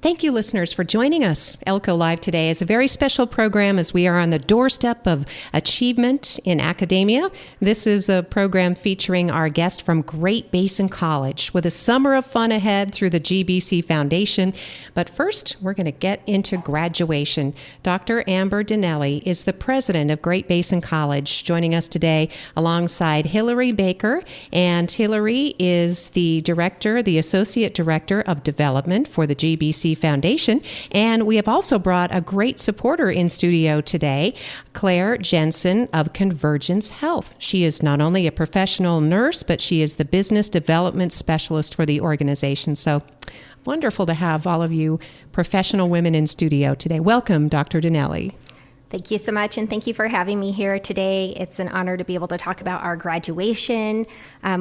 Thank you, listeners, for joining us. Elko Live today is a very special program as we are on the doorstep of achievement in academia. This is a program featuring our guest from Great Basin College with a summer of fun ahead through the GBC Foundation. But first, we're going to get into graduation. Dr. Amber Dinelli is the president of Great Basin College, joining us today alongside Hillary Baker. And Hillary is the associate director of development for the GBC Foundation. And we have also brought a great supporter in studio today, Claire Jensen of Convergence Health. She is not only a professional nurse, but she is the business development specialist for the organization. So wonderful to have all of you professional women in studio today. Welcome, Dr. Dinelli. Thank you so much, and thank you for having me here today. It's an honor to be able to talk about our graduation.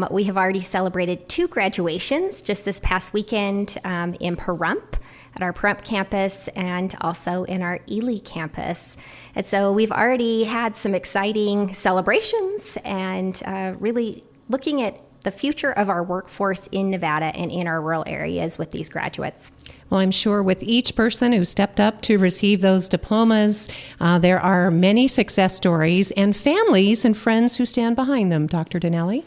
We have already celebrated 2 graduations just this past weekend in Pahrump, at our Pahrump campus, and also in our Ely campus. And so we've already had some exciting celebrations and really looking at the future of our workforce in Nevada and in our rural areas with these graduates. Well, I'm sure with each person who stepped up to receive those diplomas, there are many success stories and families and friends who stand behind them, Dr. Dinelli.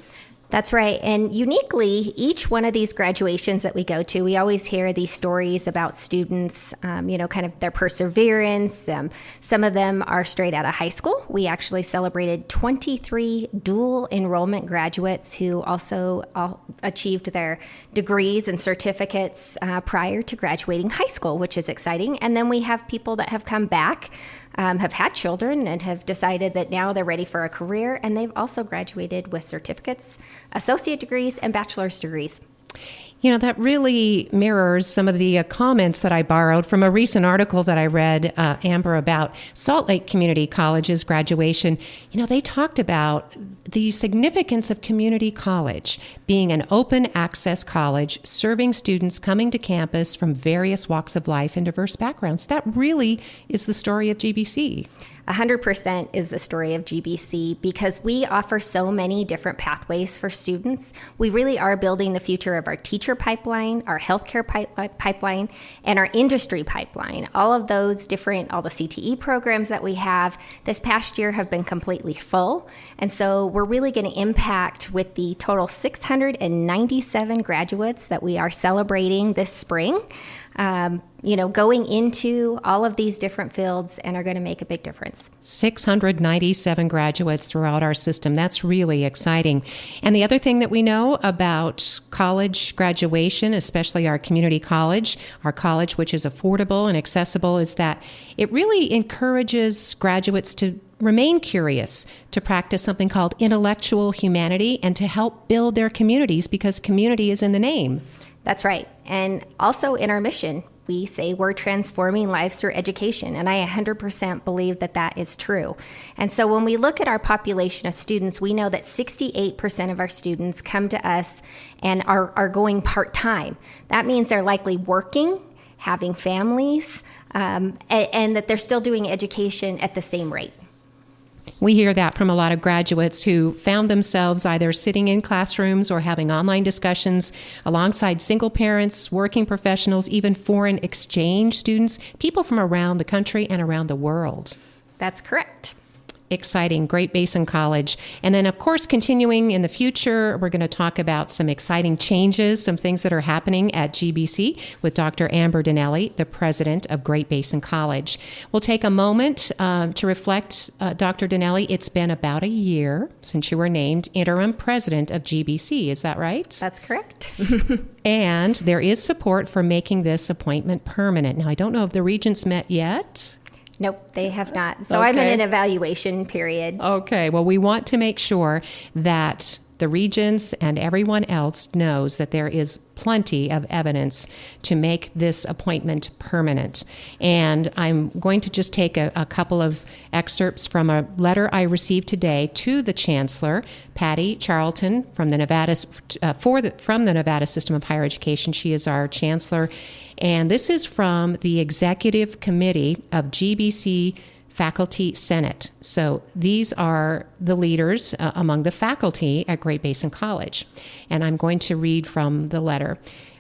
That's right. And uniquely, each one of these graduations that we go to, we always hear these stories about students, kind of their perseverance. Some of them are straight out of high school. We actually celebrated 23 dual enrollment graduates who also achieved their degrees and certificates prior to graduating high school, which is exciting. And then we have people that have come back, have had children, and have decided that now they're ready for a career, and they've also graduated with certificates, associate degrees, and bachelor's degrees. You know, that really mirrors some of the comments that I borrowed from a recent article that I read, Amber, about Salt Lake Community College's graduation. You know, they talked about the significance of community college being an open access college, serving students coming to campus from various walks of life and diverse backgrounds. That really is the story of GBC. 100% is the story of GBC because we offer so many different pathways for students. We really are building the future of our teacher pipeline, our healthcare pipeline, and our industry pipeline. All of those different, all the CTE programs that we have this past year have been completely full. And so we're really going to impact with the total 697 graduates that we are celebrating this spring. Going into all of these different fields and are going to make a big difference. 697 graduates throughout our system. That's really exciting. And the other thing that we know about college graduation, especially our community college, our college which is affordable and accessible, is that it really encourages graduates to remain curious, to practice something called intellectual humanity, and to help build their communities because community is in the name. That's right. And also in our mission, we say we're transforming lives through education. And I 100% believe that that is true. And so when we look at our population of students, we know that 68% of our students come to us and are going part-time. That means they're likely working, having families, and that they're still doing education at the same rate. We hear that from a lot of graduates who found themselves either sitting in classrooms or having online discussions alongside single parents, working professionals, even foreign exchange students, people from around the country and around the world. That's correct. Exciting, Great Basin College. And then, of course, continuing in the future, we're going to talk about some exciting changes, some things that are happening at GBC with Dr. Amber Dinelli, the president of Great Basin College. We'll take a moment to reflect, Dr. Dinelli. It's been about a year since you were named interim president of GBC. Is that right? That's correct. And there is support for making this appointment permanent. Now, I don't know if the regents met yet. Nope, they have not. So I'm in an evaluation period. Okay, well, we want to make sure that the regents and everyone else knows that there is plenty of evidence to make this appointment permanent. And I'm going to just take a couple of excerpts from a letter I received today to the Chancellor, Patty Charlton, from the Nevada System of Higher Education. She is our Chancellor. And this is from the Executive Committee of GBC Faculty Senate. So these are the leaders among the faculty at Great Basin College. And I'm going to read from the letter.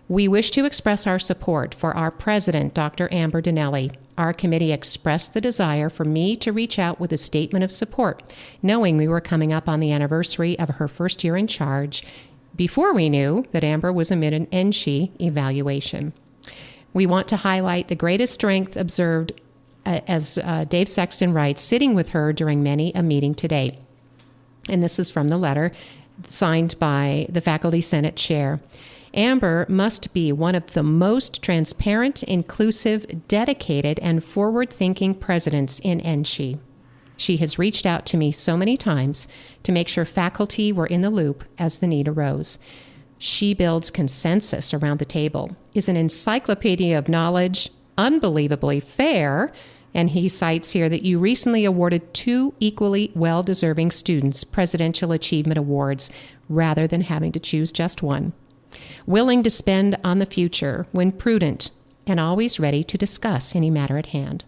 We wish to express our support for our president, Dr. Amber Dinelli. Our committee expressed the desire for me to reach out with a statement of support, knowing we were coming up on the anniversary of her first year in charge, before we knew that Amber was amid an NSHE evaluation. We want to highlight the greatest strength observed, as Dave Sexton writes, sitting with her during many a meeting today. And this is from the letter signed by the Faculty Senate Chair. Amber must be one of the most transparent, inclusive, dedicated, and forward-thinking presidents in NSHE. She has reached out to me so many times to make sure faculty were in the loop as the need arose. She builds consensus around the table, is an encyclopedia of knowledge, unbelievably fair, and he cites here that you recently awarded 2 equally well-deserving students Presidential Achievement Awards rather than having to choose just one. Willing to spend on the future when prudent, and always ready to discuss any matter at hand.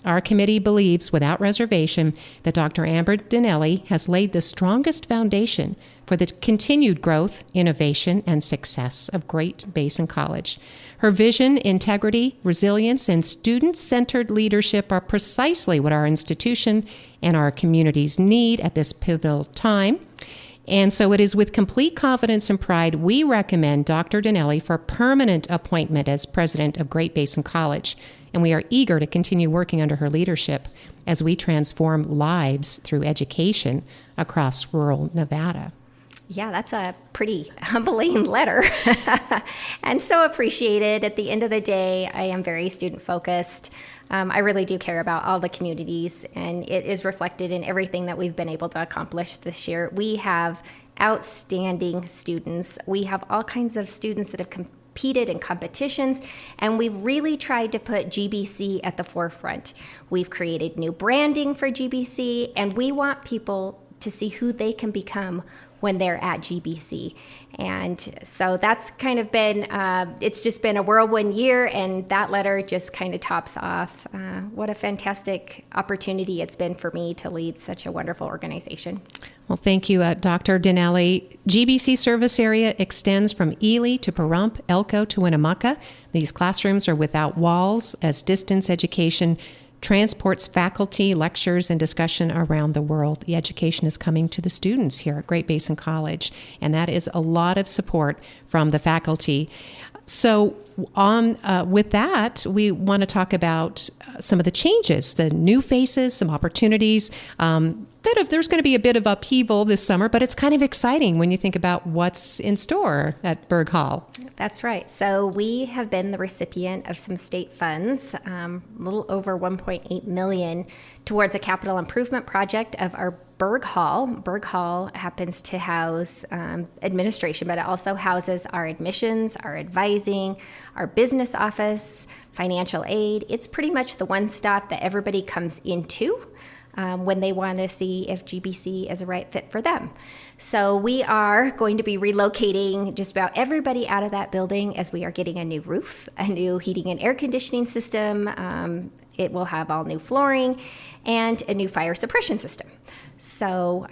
Our committee believes without reservation that Dr. Amber Dinelli has laid the strongest foundation for the continued growth, innovation, and success of Great Basin College. Her vision, integrity, resilience, and student-centered leadership are precisely what our institution and our communities need at this pivotal time. And so it is with complete confidence and pride we recommend Dr. Dinelli for permanent appointment as president of Great Basin College. And we are eager to continue working under her leadership as we transform lives through education across rural Nevada. Yeah, that's a pretty humbling letter and so appreciated. At the end of the day, I am very student focused. I really do care about all the communities, and it is reflected in everything that we've been able to accomplish this year. We have outstanding students. We have all kinds of students that have competed in competitions, and we've really tried to put GBC at the forefront. We've created new branding for GBC, and we want people to see who they can become when they're at GBC. And so that's kind of been, it's just been a whirlwind year, and that letter just kind of tops off what a fantastic opportunity it's been for me to lead such a wonderful organization. Well, thank you, Dr. Dinelli. GBC service area extends from Ely to Pahrump, Elko to Winnemucca. These classrooms are without walls as distance education transports faculty, lectures, and discussion around the world. The education is coming to the students here at Great Basin College, and that is a lot of support from the faculty. So with that, we want to talk about some of the changes, the new faces, some opportunities. There's going to be a bit of upheaval this summer, but it's kind of exciting when you think about what's in store at Berg Hall. That's right. So we have been the recipient of some state funds, a little over $1.8 million, towards a capital improvement project of our Berg Hall. Berg Hall happens to house administration, but it also houses our admissions, our advising, our business office, financial aid. It's pretty much the one stop that everybody comes into when they want to see if GBC is a right fit for them. So we are going to be relocating just about everybody out of that building as we are getting a new roof, a new heating and air conditioning system. It will have all new flooring and a new fire suppression system. So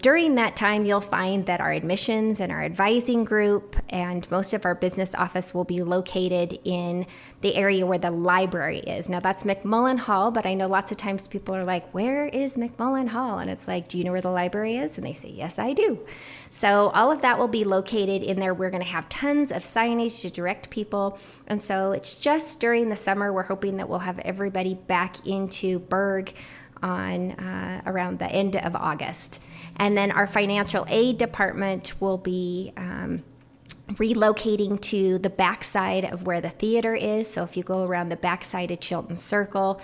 during that time, you'll find that our admissions and our advising group and most of our business office will be located in the area where the library is. Now, that's McMullen Hall, but I know lots of times people are like, where is McMullen Hall? And it's like, do you know where the library is? And they say, yes, I do. So all of that will be located in there. We're going to have tons of signage to direct people. And so it's just during the summer, we're hoping that we'll have everybody back into Berg on around the end of August. And then our financial aid department will be relocating to the backside of where the theater is. So if you go around the backside of Chilton Circle,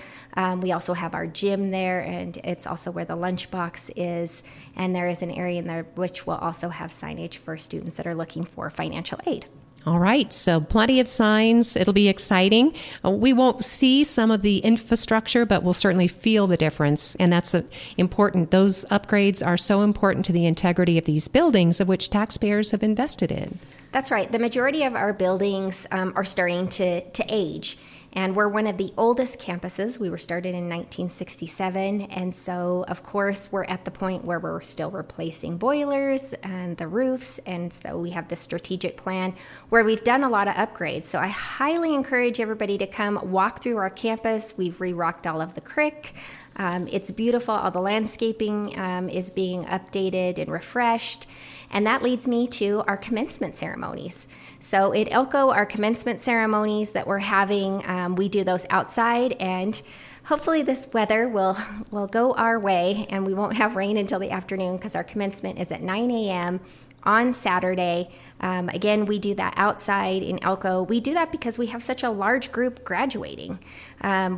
we also have our gym there, and it's also where the lunchbox is. And there is an area in there which will also have signage for students that are looking for financial aid. All right, so plenty of signs. It'll be exciting. We won't see some of the infrastructure, but we'll certainly feel the difference, and that's important. Those upgrades are so important to the integrity of these buildings, of which taxpayers have invested in. That's right. The majority of our buildings are starting to age. And we're one of the oldest campuses. We were started in 1967. And so, of course, we're at the point where we're still replacing boilers and the roofs. And so we have this strategic plan where we've done a lot of upgrades. So I highly encourage everybody to come walk through our campus. We've re-rocked all of the crick. It's beautiful. All the landscaping is being updated and refreshed. And that leads me to our commencement ceremonies. So at Elko, our commencement ceremonies that we're having, we do those outside, and hopefully this weather will go our way and we won't have rain until the afternoon, because our commencement is at 9 a.m. on Saturday. Again, we do that outside in Elko. We do that because we have such a large group graduating.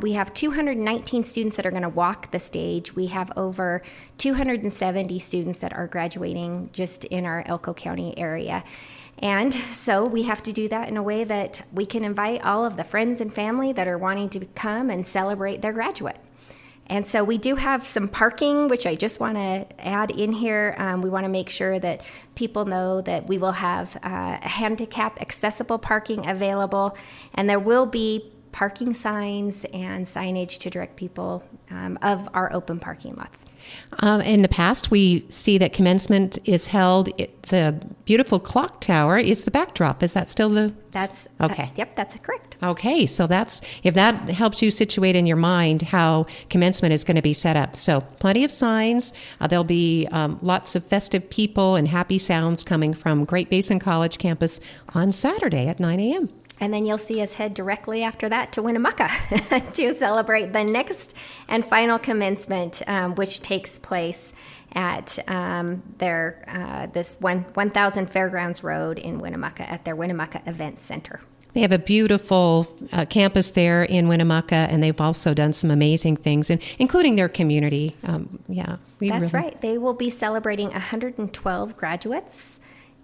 We have 219 students that are going to walk the stage. We have over 270 students that are graduating just in our Elko County area. And so we have to do that in a way that we can invite all of the friends and family that are wanting to come and celebrate their graduate. And so we do have some parking, which I just want to add in here. We want to make sure that people know that we will have handicap accessible parking available, and there will be parking signs and signage to direct people of our open parking lots. In the past, we see that commencement is held at the beautiful clock tower is the backdrop. Is that still the? That's okay. Yep, that's correct. Okay, so that's, if that helps you situate in your mind how commencement is going to be set up. So plenty of signs. There'll be lots of festive people and happy sounds coming from Great Basin College campus on Saturday at 9 a.m. And then you'll see us head directly after that to Winnemucca to celebrate the next and final commencement, which takes place at this 1000 Fairgrounds Road in Winnemucca at their Winnemucca Event Center. They have a beautiful campus there in Winnemucca, and they've also done some amazing things, including their community. That's right. They will be celebrating 112 graduates.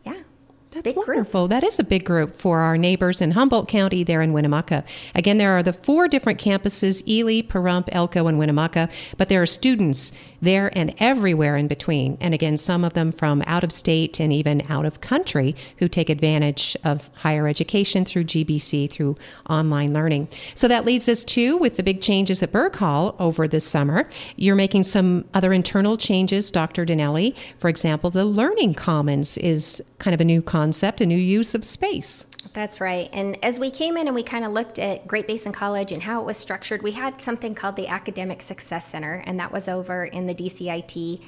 Yeah. That's wonderful. That is a big group for our neighbors in Humboldt County there in Winnemucca. Again, there are the 4 different campuses, Ely, Pahrump, Elko, and Winnemucca, but there are students there and everywhere in between. And again, some of them from out of state and even out of country who take advantage of higher education through GBC, through online learning. So that leads us to, with the big changes at Berg Hall over this summer, you're making some other internal changes, Dr. Dinelli. For example, the Learning Commons is kind of a new concept, a new use of space. That's right. And as we came in and we kind of looked at Great Basin College and how it was structured, we had something called the Academic Success Center, and that was over in the DCIT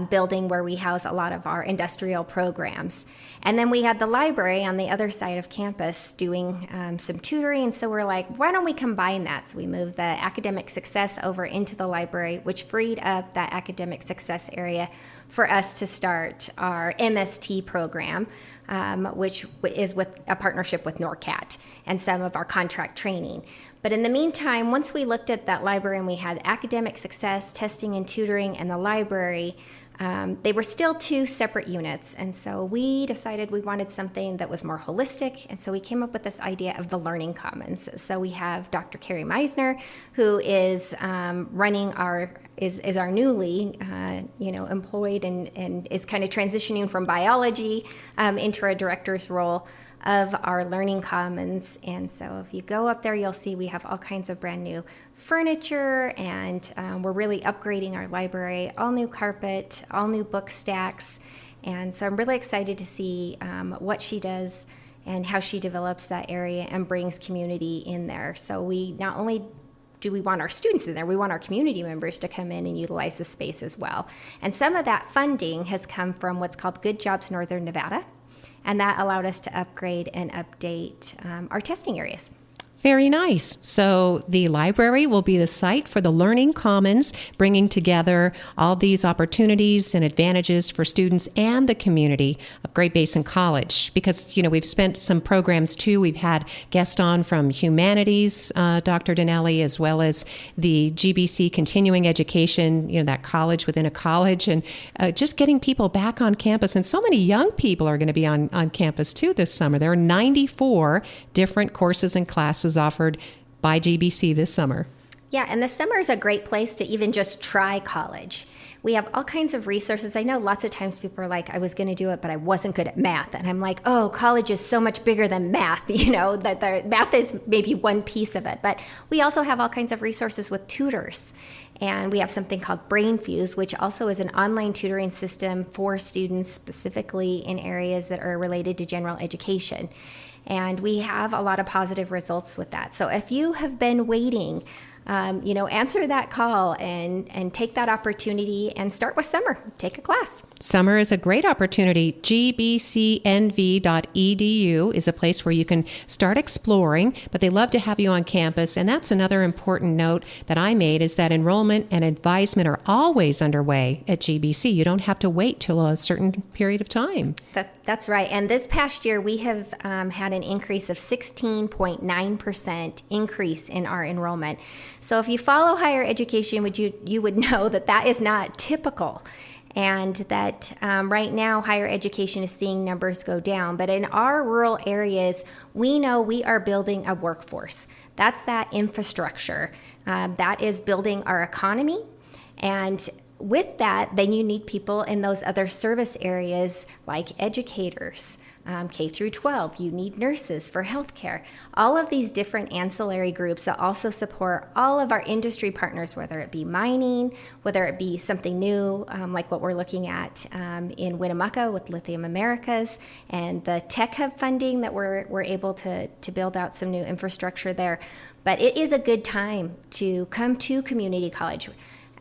building where we house a lot of our industrial programs. And then we had the library on the other side of campus doing some tutoring. So we're like, why don't we combine that? So we moved the academic success over into the library, which freed up that academic success area for us to start our MST program, which is with a partnership with NORCAT and some of our contract training. But in the meantime, once we looked at that library and we had academic success, testing and tutoring, and the library, they were still 2 separate units. And so we decided we wanted something that was more holistic. And so we came up with this idea of the Learning Commons. So we have Dr. Carrie Meisner, who is running is our newly employed and is kind of transitioning from biology into a director's role of our Learning Commons. And so if you go up there, you'll see we have all kinds of brand new furniture, and we're really upgrading our library, all new carpet, all new book stacks. And so I'm really excited to see what she does and how she develops that area and brings community in there. So we not only do we want our students in there, we want our community members to come in and utilize the space as well. And some of that funding has come from what's called Good Jobs Northern Nevada, and that allowed us to upgrade and update our testing areas. Very nice. So the library will be the site for the Learning Commons, bringing together all these opportunities and advantages for students and the community of Great Basin College. Because, we've spent some programs too. We've had guests on from humanities, Dr. Dinelli, as well as the GBC continuing education, that college within a college, and just getting people back on campus. And so many young people are going to be on campus too this summer. There are 94 different courses and classes offered by GBC this summer. Yeah, and the summer is a great place to even just try college. We have all kinds of resources. I know lots of times people are like, I was going to do it, but I wasn't good at math. And I'm like, oh, college is so much bigger than math, that math is maybe one piece of it. But we also have all kinds of resources with tutors. And we have something called BrainFuse, which also is an online tutoring system for students specifically in areas that are related to general education. And we have a lot of positive results with that. So if you have been waiting, answer that call and take that opportunity and start with summer. Take a class. Summer is a great opportunity. gbcnv.edu is a place where you can start exploring, but they love to have you on campus. And that's another important note that I made, is that enrollment and advisement are always underway at GBC. You don't have to wait till a certain period of time. That's right. And this past year, we have had an increase of 16.9% increase in our enrollment. So if you follow higher education, you would know that is not typical. And that right now, higher education is seeing numbers go down. But in our rural areas, we know we are building a workforce. That's that infrastructure. That is building our economy. And with that, then you need people in those other service areas like educators, K through 12. You need nurses for healthcare. All of these different ancillary groups that also support all of our industry partners, whether it be mining, whether it be something new like what we're looking at in Winnemucca with Lithium Americas, and the Tech Hub funding that we're able to build out some new infrastructure there. But it is a good time to come to community college.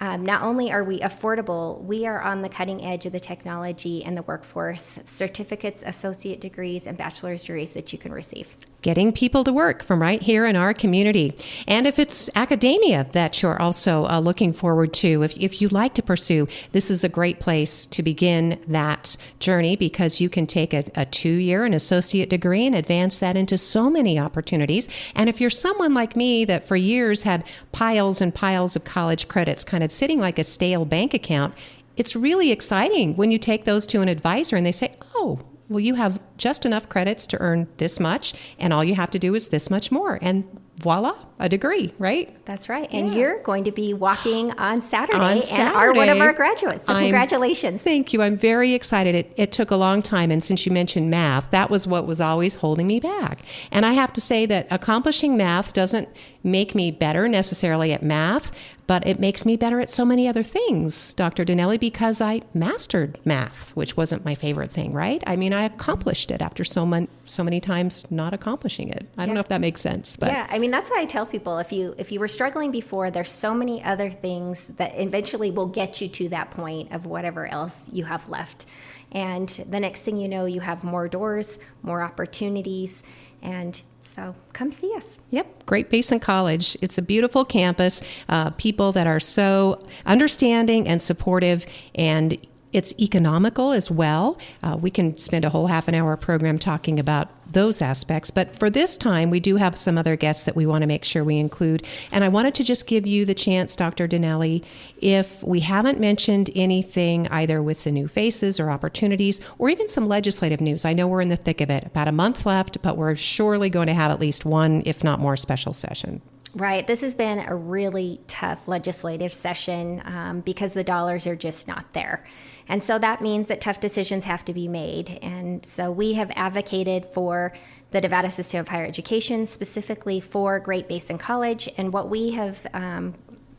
Not only are we affordable, we are on the cutting edge of the technology and the workforce, certificates, associate degrees, and bachelor's degrees that you can receive. Getting people to work from right here in our community. And if it's academia that you're also looking forward to, if you like to pursue, this is a great place to begin that journey, because you can take a 2-year, an associate degree, and advance that into so many opportunities. And if you're someone like me that for years had piles and piles of college credits kind of sitting like a stale bank account, it's really exciting when you take those to an advisor and they say, oh, well, you have just enough credits to earn this much, and all you have to do is this much more. And voila, a degree, right? That's right. And you're going to be walking on Saturday and are one of our graduates. So congratulations. Thank you. I'm very excited. It took a long time. And since you mentioned math, that was what was always holding me back. And I have to say that accomplishing math doesn't make me better necessarily at math, but it makes me better at so many other things, Dr. Dinelli, because I mastered math, which wasn't my favorite thing, right? I mean, I accomplished it after so many times not accomplishing it. I don't know if that makes sense. But yeah, I mean, that's why I tell people, if you were struggling before, there's so many other things that eventually will get you to that point of whatever else you have left. And the next thing you know, you have more doors, more opportunities, and so come see us. Yep. Great Basin College. It's a beautiful campus, people that are so understanding and supportive, and it's economical as well. We can spend a whole half an hour program talking about those aspects. But for this time, we do have some other guests that we want to make sure we include. And I wanted to just give you the chance, Dr. Dinelli, if we haven't mentioned anything either with the new faces or opportunities or even some legislative news. I know we're in the thick of it, about a month left, but we're surely going to have at least one, if not more, special session. Right. This has been a really tough legislative session because the dollars are just not there. And so that means that tough decisions have to be made. And so we have advocated for the Nevada System of Higher Education, specifically for Great Basin College. And what we have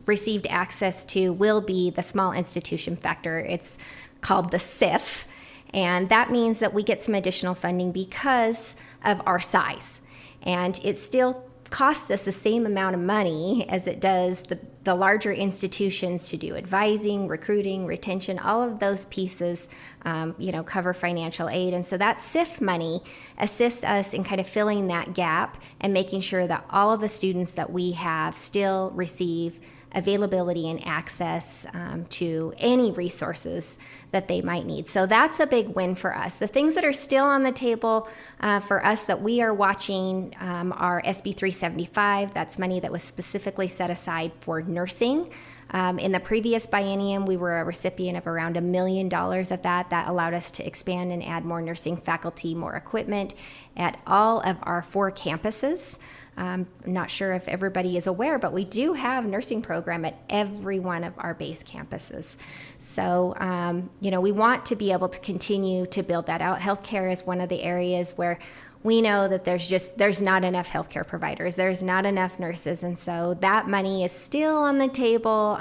received access to will be the small institution factor. It's called the SIF. And that means that we get some additional funding because of our size. And it still costs us the same amount of money as it does the larger institutions to do advising, recruiting, retention, all of those pieces, cover financial aid. And so that SIF money assists us in kind of filling that gap and making sure that all of the students that we have still receive availability and access to any resources that they might need. So that's a big win for us. The things that are still on the table for us that we are watching are SB 375. That's money that was specifically set aside for nursing. In the previous biennium, we were a recipient of around $1 million of that. That allowed us to expand and add more nursing faculty, more equipment at all of our 4 campuses. Not sure if everybody is aware, but we do have a nursing program at every one of our base campuses. So, we want to be able to continue to build that out. Healthcare is one of the areas where we know that there's not enough healthcare providers, there's not enough nurses, and so that money is still on the table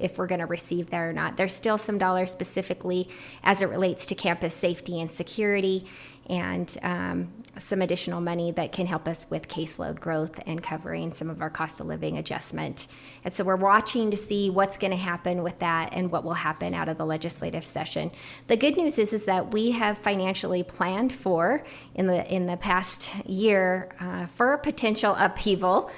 if we're going to receive that or not. There's still some dollars specifically as it relates to campus safety and security, and some additional money that can help us with caseload growth and covering some of our cost of living adjustment. And so we're watching to see what's going to happen with that and what will happen out of the legislative session. The good news is that we have financially planned for in the past year for a potential upheaval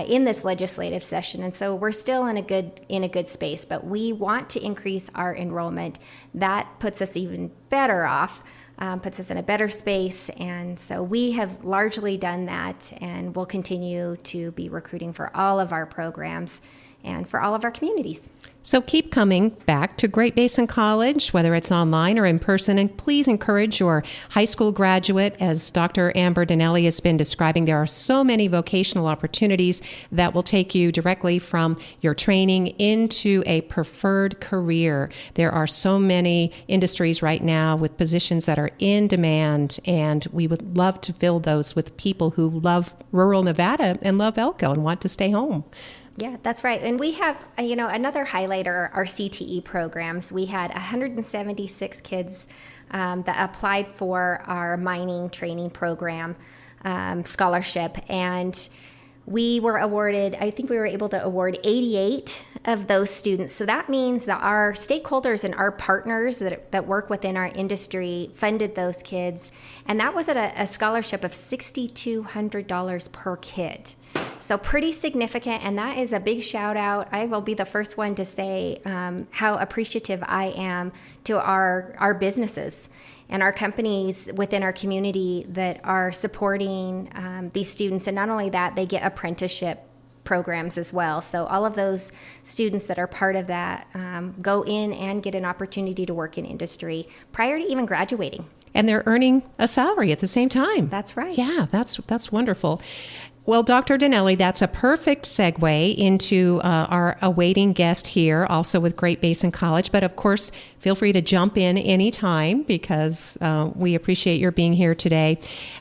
in this legislative session, and so we're still in a good space. But we want to increase our enrollment. That puts us even better off. Puts us in a better space, and so we have largely done that, and we'll continue to be recruiting for all of our programs and for all of our communities. So keep coming back to Great Basin College, whether it's online or in person, and please encourage your high school graduate. As Dr. Amber Dinelli has been describing, there are so many vocational opportunities that will take you directly from your training into a preferred career. There are so many industries right now with positions that are in demand, and we would love to fill those with people who love rural Nevada and love Elko and want to stay home. Yeah, that's right. And we have, another highlight are our CTE programs. We had 176 kids that applied for our mining training program scholarship. And we were awarded, I think we were able to award 88 of those students. So that means that our stakeholders and our partners that work within our industry funded those kids. And that was at a scholarship of $6,200 per kid. So pretty significant, and that is a big shout out. I will be the first one to say how appreciative I am to our businesses and our companies within our community that are supporting these students. And not only that, they get apprenticeship programs as well. So all of those students that are part of that go in and get an opportunity to work in industry prior to even graduating. And they're earning a salary at the same time. That's right. Yeah, that's wonderful. Well, Dr. Dinelli, that's a perfect segue into our awaiting guest here, also with Great Basin College. But of course, feel free to jump in anytime because we appreciate your being here today.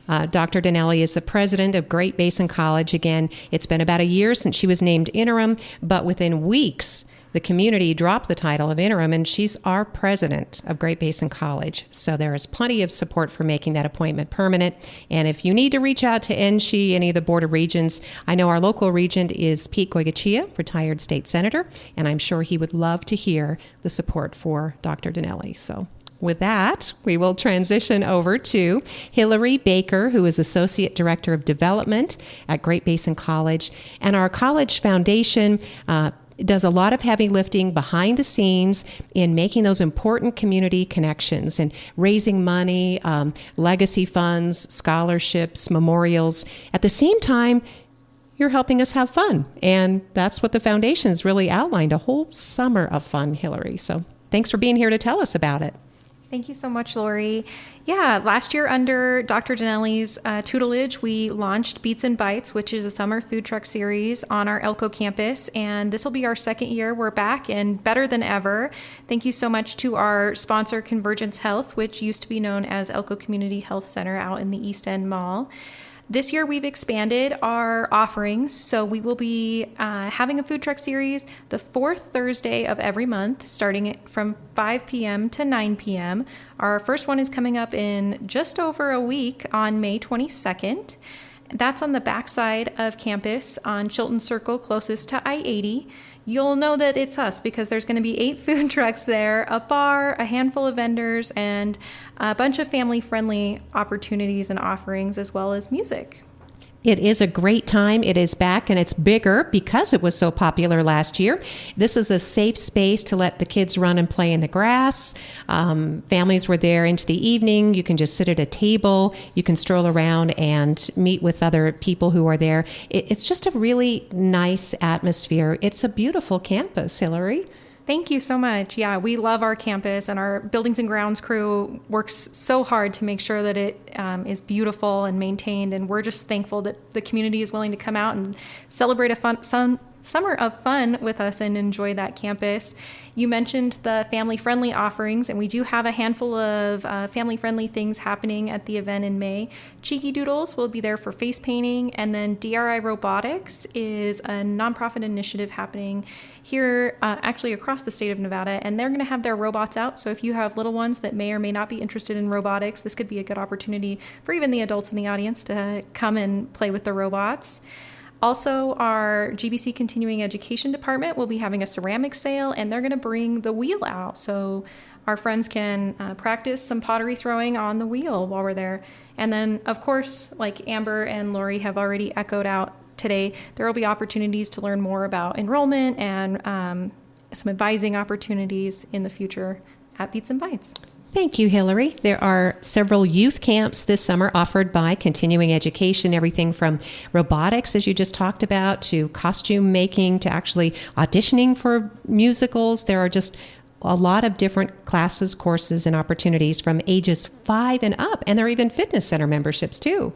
Dr. Dinelli is the president of Great Basin College. Again, it's been about a year since she was named interim, but within weeks, the community dropped the title of interim, and she's our president of Great Basin College. So there is plenty of support for making that appointment permanent. And if you need to reach out to NSHE, any of the Board of Regents, I know our local regent is Pete Goygachia, retired state senator, and I'm sure he would love to hear the support for Dr. Dinelli. So with that, we will transition over to Hillary Baker, who is Associate Director of Development at Great Basin College. And our college foundation does a lot of heavy lifting behind the scenes in making those important community connections and raising money, legacy funds, scholarships, memorials. At the same time, you're helping us have fun. And that's what the foundation's really outlined, a whole summer of fun, Hillary. So thanks for being here to tell us about it. Thank you so much, Lori. Yeah, last year under Dr. Dinelli's tutelage, we launched Beats and Bites, which is a summer food truck series on our Elko campus. And this will be our second year. We're back and better than ever. Thank you so much to our sponsor, Convergence Health, which used to be known as Elko Community Health Center out in the East End Mall. This year, we've expanded our offerings, so we will be having a food truck series the fourth Thursday of every month, starting from 5 p.m. to 9 p.m. Our first one is coming up in just over a week on May 22nd. That's on the backside of campus on Chilton Circle, closest to I-80. You'll know that it's us because there's going to be 8 food trucks there, a bar, a handful of vendors, and a bunch of family-friendly opportunities and offerings, as well as music. It is a great time. It is back, and it's bigger because it was so popular last year. This is a safe space to let the kids run and play in the grass. Families were there into the evening. You can just sit at a table. You can stroll around and meet with other people who are there. It's just a really nice atmosphere. It's a beautiful campus, Hillary. Thank you so much. Yeah, we love our campus, and our buildings and grounds crew works so hard to make sure that it is beautiful and maintained. And we're just thankful that the community is willing to come out and celebrate a summer of fun with us and enjoy that campus. You mentioned the family-friendly offerings, and we do have a handful of family-friendly things happening at the event in May. Cheeky Doodles will be there for face painting, and then DRI Robotics is a nonprofit initiative happening here, actually across the state of Nevada, and they're going to have their robots out. So if you have little ones that may or may not be interested in robotics, this could be a good opportunity for even the adults in the audience to come and play with the robots. Also, our GBC Continuing Education Department will be having a ceramic sale, and they're going to bring the wheel out so our friends can practice some pottery throwing on the wheel while we're there. And then, of course, like Amber and Lori have already echoed out today, there will be opportunities to learn more about enrollment and some advising opportunities in the future at Beats and Bites. Thank you, Hillary. There are several youth camps this summer offered by Continuing Education, everything from robotics, as you just talked about, to costume making, to actually auditioning for musicals. There are just a lot of different classes, courses, and opportunities from ages 5 and up, and there are even fitness center memberships too.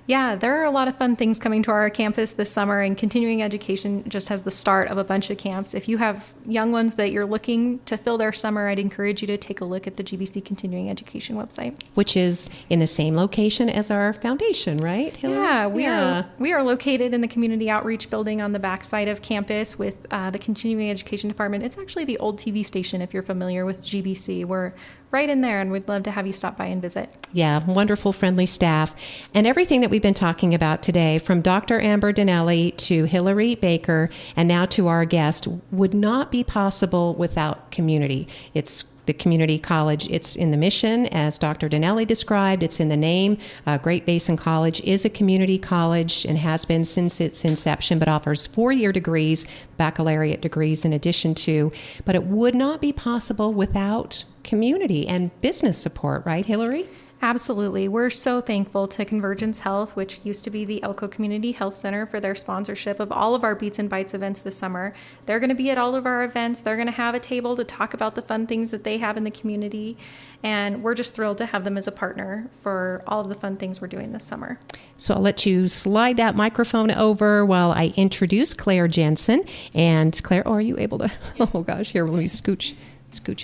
Yeah, there are a lot of fun things coming to our campus this summer, and Continuing Education just has the start of a bunch of camps. If you have young ones that you're looking to fill their summer, I'd encourage you to take a look at the GBC Continuing Education website. Which is in the same location as our foundation, right, Hillary? Yeah, we are located in the Community Outreach Building on the backside of campus with the Continuing Education Department. It's actually the old TV station, if you're familiar with GBC. We're right in there, and we'd love to have you stop by and visit. Yeah, wonderful, friendly staff. And everything that we've been talking about today, from Dr. Amber Dinelli to Hillary Baker, and now to our guest, would not be possible without community. It's the community college. It's in the mission, as Dr. Dinelli described. It's in the name. Great Basin College is a community college and has been since its inception, but offers 4-year degrees, baccalaureate degrees in addition to. But it would not be possible without community and business support, right, Hillary? Absolutely. We're so thankful to Convergence Health, which used to be the Elko Community Health Center, for their sponsorship of all of our Beats and Bites events this summer. They're going to be at all of our events. They're going to have a table to talk about the fun things that they have in the community. And we're just thrilled to have them as a partner for all of the fun things we're doing this summer. So I'll let you slide that microphone over while I introduce Claire Jensen. And Claire, are you able to, oh gosh, here, let me scooch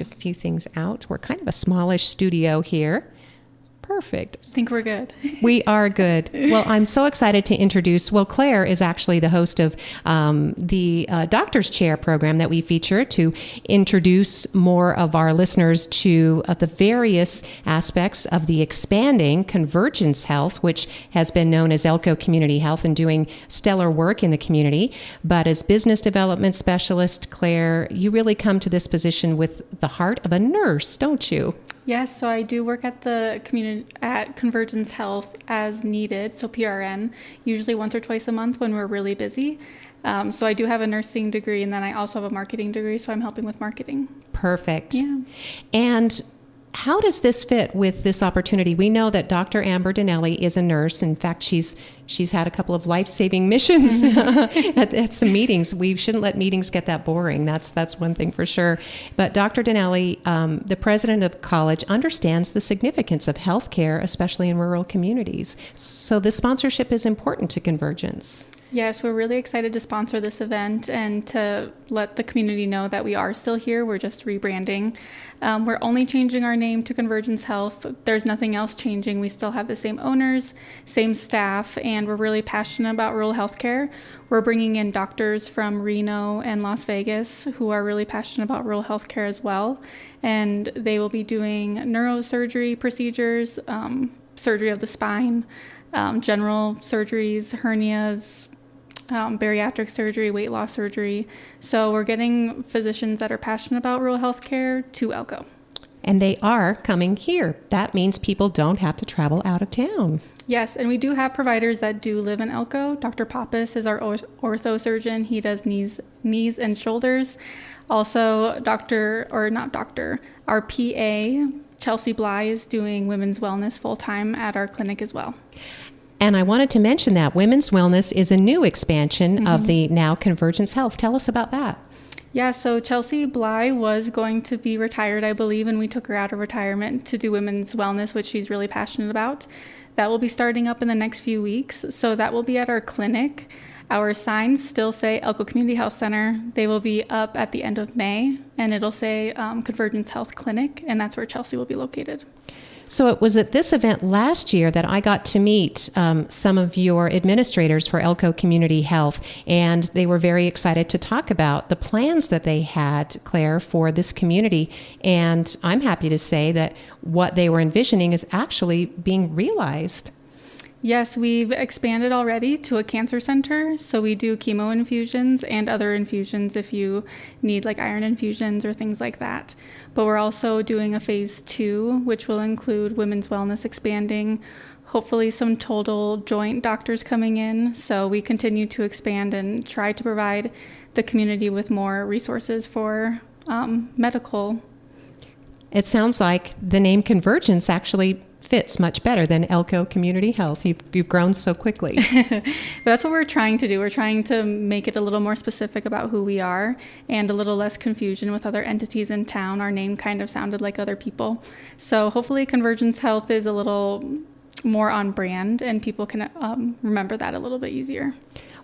a few things out. We're kind of a smallish studio here. Perfect. I think we're good. We are good. Well, I'm so excited to introduce, Claire is actually the host of the Doctor's Chair program that we feature to introduce more of our listeners to the various aspects of the expanding Convergence Health, which has been known as Elko Community Health and doing stellar work in the community. But as business development specialist, Claire, you really come to this position with the heart of a nurse, don't you? Yes, so I do work at the community at Convergence Health as needed, so PRN, usually once or twice a month when we're really busy. So I do have a nursing degree, and then I also have a marketing degree, so I'm helping with marketing. Perfect. Yeah. And how does this fit with this opportunity? We know that Dr. Amber Dinelli is a nurse. In fact, she's had a couple of life-saving missions at some meetings. We shouldn't let meetings get that boring. That's one thing for sure. But Dr. Dinelli, the president of the college, understands the significance of healthcare, especially in rural communities. So the sponsorship is important to Convergence. Yes, we're really excited to sponsor this event and to let the community know that we are still here. We're just rebranding. We're only changing our name to Convergence Health. There's nothing else changing. We still have the same owners, same staff, and we're really passionate about rural healthcare. We're bringing in doctors from Reno and Las Vegas who are really passionate about rural healthcare as well. And they will be doing neurosurgery procedures, surgery of the spine, general surgeries, hernias, bariatric surgery, weight loss surgery. So we're getting physicians that are passionate about rural healthcare to Elko. And they are coming here. That means people don't have to travel out of town. Yes, and we do have providers that do live in Elko. Dr. Pappas is our ortho surgeon. He does knees and shoulders. Also, our PA, Chelsea Bly, is doing women's wellness full-time at our clinic as well. And I wanted to mention that women's wellness is a new expansion of the now Convergence Health. Tell us about that. Yeah, so Chelsea Bly was going to be retired, I believe, and we took her out of retirement to do women's wellness, which she's really passionate about. That will be starting up in the next few weeks. So that will be at our clinic. Our signs still say Elko Community Health Center. They will be up at the end of May, and it'll say Convergence Health Clinic, and that's where Chelsea will be located. So it was at this event last year that I got to meet some of your administrators for Elko Community Health, and they were very excited to talk about the plans that they had, Claire, for this community. And I'm happy to say that what they were envisioning is actually being realized. Yes, we've expanded already to a cancer center. So we do chemo infusions and other infusions if you need like iron infusions or things like that. But we're also doing a phase 2, which will include women's wellness expanding, hopefully some total joint doctors coming in. So we continue to expand and try to provide the community with more resources for medical. It sounds like the name Convergence actually fits much better than Elko Community Health. You've grown so quickly. That's what we're trying to do. We're trying to make it a little more specific about who we are and a little less confusion with other entities in town. Our name kind of sounded like other people. So hopefully Convergence Health is a little more on brand and people can remember that a little bit easier.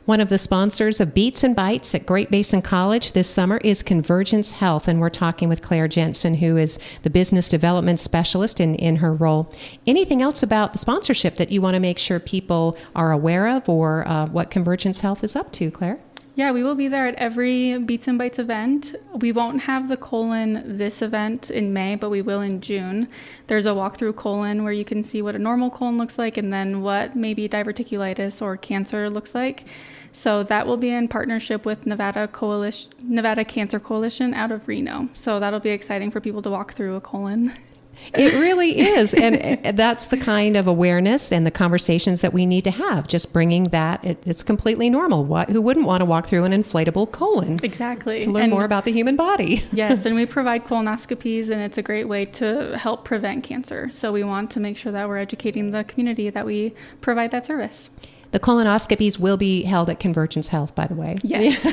One of the sponsors of Beats and Bites at Great Basin College this summer is Convergence Health, and we're talking with Claire Jensen, who is the business development specialist in her role. Anything else about the sponsorship that you want to make sure people are aware of, or what Convergence Health is up to, Claire? Yeah, we will be there at every Beats and Bites event. We won't have the colon this event in May, but we will in June. There's a walkthrough colon where you can see what a normal colon looks like and then what maybe diverticulitis or cancer looks like. So that will be in partnership with Nevada Cancer Coalition out of Reno. So that'll be exciting for people to walk through a colon. It really is. And that's the kind of awareness and the conversations that we need to have. Just bringing that, it's completely normal. Who wouldn't want to walk through an inflatable colon? Exactly. To learn more about the human body. Yes, and we provide colonoscopies, and it's a great way to help prevent cancer. So we want to make sure that we're educating the community that we provide that service. The colonoscopies will be held at Convergence Health, by the way. Yes.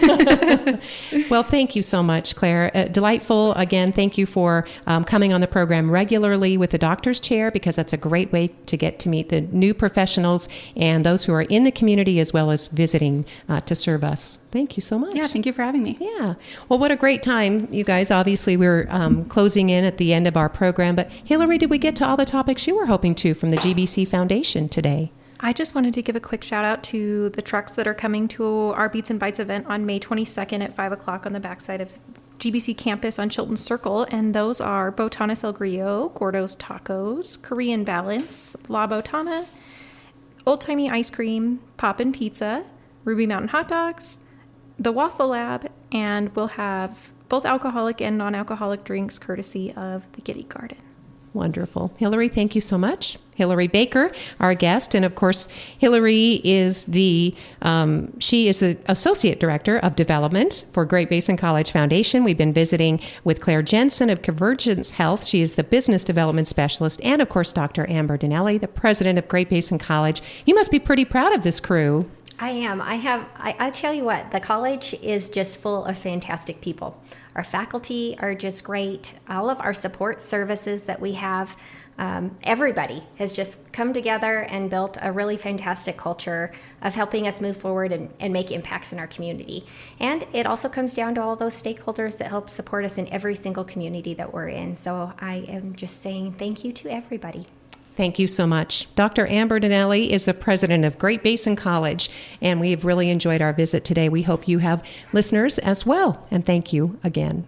Well, thank you so much, Claire. Delightful. Again, thank you for coming on the program regularly with the doctor's chair, because that's a great way to get to meet the new professionals and those who are in the community as well as visiting to serve us. Thank you so much. Yeah, thank you for having me. Yeah. Well, what a great time, you guys. Obviously, we're closing in at the end of our program. But Hillary, did we get to all the topics you were hoping to from the GBC Foundation today? I just wanted to give a quick shout out to the trucks that are coming to our Beats and Bites event on May 22nd at 5 o'clock on the backside of GBC campus on Chilton Circle. And those are Botanas El Grillo, Gordo's Tacos, Korean Balance, La Botana, Old Timey Ice Cream, Poppin' Pizza, Ruby Mountain Hot Dogs, the Waffle Lab, and we'll have both alcoholic and non-alcoholic drinks courtesy of the Giddy Garden. Wonderful. Hillary, thank you so much. Hillary Baker, our guest. And of course, Hillary is she is the Associate Director of Development for Great Basin College Foundation. We've been visiting with Claire Jensen of Convergence Health. She is the Business Development Specialist. And of course, Dr. Amber Dinelli, the President of Great Basin College. You must be pretty proud of this crew. I am. I tell you what, the college is just full of fantastic people. Our faculty are just great. All of our support services that we have, everybody has just come together and built a really fantastic culture of helping us move forward and make impacts in our community. And it also comes down to all those stakeholders that help support us in every single community that we're in. So I am just saying thank you to everybody. Thank you so much. Dr. Amber Dinelli is the president of Great Basin College, and we have really enjoyed our visit today. We hope you have listeners as well, and thank you again.